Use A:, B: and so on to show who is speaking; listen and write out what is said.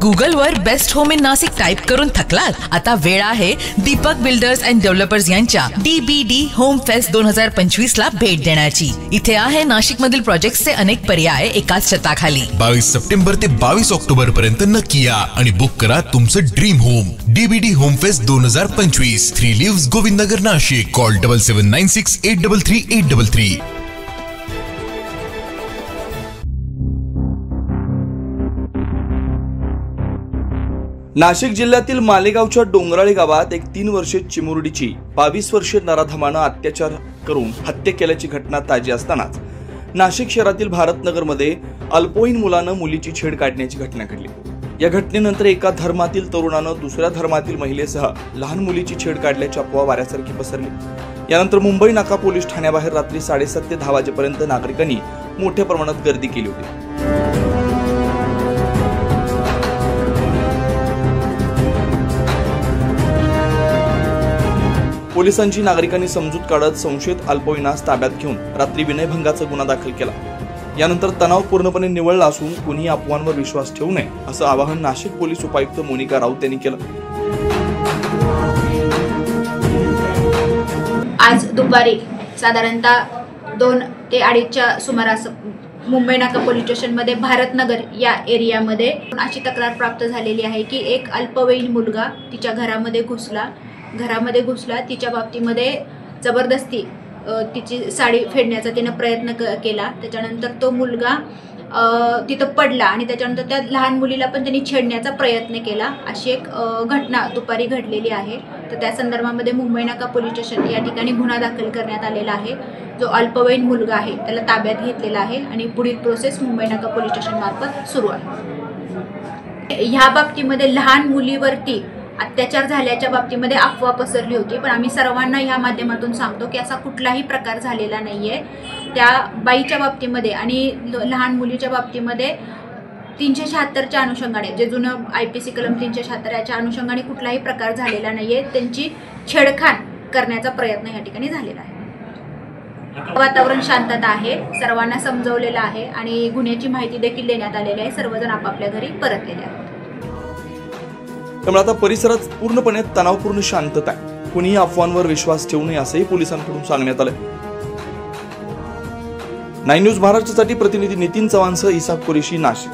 A: Google वर best home in Nashik type करून थकलात? आता वेळ आहे दीपक बिल्डर्स अँड डेव्हलपर्स यांच्या DBD होम फेस्ट 2025 ला भेट देण्याची। इथे आहे नाशिक मधील प्रोजेक्ट्सचे अनेक पर्याय एकाच छताखाली।
B: 22 सप्टेंबर ते 22 ऑक्टोबर पर्यंत नक्की या आणि बुक करा तुमचं dream home. DBD home fest 2025, 3 lives Govindnagar Nashik. Call 7796 833 833।
C: Nashik जिल्ह्यातील मालेगावच्या डोंगराळी गावात एक 3 वर्षीय चिमुरडीची 22 वर्षीय नराधमानं अत्याचार करून हत्या केल्याची घटना ताजी असतानाच नाशिक शहरातील भारतनगरमध्ये अल्पवयीन मुलानं मुलीची छेड काढण्याची घटना घडली। या घटनेनंतर एका धर्मातील तरुणानं दुसऱ्या धर्मातील महिलेसह लहान मुलीची छेड काढल्याची अफवा वाऱ्यासारखी पसरली। यानंतर मुंबई नाका पोलीस ठाण्याबाहेर रात्री 7:30 ते 10 वाजेपर्यंत नागरिकांनी मोठ्या प्रमाणात गर्दी केली होती। पोलिसांची नागरिकांनी समजूत काढत संशयित अल्पवयीनास ताब्यात घेऊन रात्री विनयभंगाचा गुन्हा दाखल केला। यानंतर तणाव पूर्णपणे निवळला असून कुणी अफवांवर विश्वास ठेवू नये असं आवाहन नाशिक पोलीस उपायुक्त मोनिका राऊत यांनी केलं।
D: आज दुपारी साधारणतः 2 ते 2:30च्या सुमारास मुंबई नाका पोलीस स्टेशनमध्ये भारतनगर या एरियामध्ये अशी तक्रार प्राप्त झालेली आहे की एक अल्पवयीन मुलगा तिच्या घरामध्ये घुसला। तिच्या बाबतीमध्ये जबरदस्ती तिची साडी फेडण्याचा तिने प्रयत्न केला। त्याच्यानंतर तो मुलगा तिथं पडला आणि त्याच्यानंतर त्या लहान मुलीला पण त्यांनी छेडण्याचा प्रयत्न केला। अशी एक घटना दुपारी घडलेली आहे। तर त्या संदर्भामध्ये मुंबई नाका पोलीस स्टेशन या ठिकाणी गुन्हा दाखल करण्यात आलेला आहे। जो अल्पवयीन मुलगा आहे त्याला ताब्यात घेतलेला आहे आणि पुढील प्रोसेस मुंबई नाका पोलीस स्टेशन मार्फत सुरू आहे। ह्या बाबतीमध्ये लहान मुलीवरती अत्याचार झाल्याच्या बाबतीमध्ये अफवा पसरली होती, पण आम्ही सर्वांना ह्या माध्यमातून सांगतो की असा कुठलाही प्रकार झालेला नाहीये। त्या बाईच्या बाबतीमध्ये आणि लहान मुलीच्या बाबतीमध्ये 376च्या अनुषंगाने जे जुनं IPC कलम 376 याच्या अनुषंगाने कुठलाही प्रकार झालेला नाहीये। त्यांची छेडखाण करण्याचा प्रयत्न या ठिकाणी झालेला आहे। वातावरण शांतता आहे, सर्वांना समजवलेलं आहे आणि गुन्ह्याची माहिती देखील देण्यात आलेली आहे। सर्वजण आपापल्या घरी परतलेले आहेत।
C: त्यामुळे आता परिसरात पूर्णपणे तणावपूर्ण शांतता आहे। कुणीही अफवांवर विश्वास ठेवू नये असंही पोलिसांकडून सांगण्यात आलं। 9 न्यूज महाराष्ट्रासाठी प्रतिनिधी नितीन चव्हाणसह इसाक कुरेशी, नाशिक।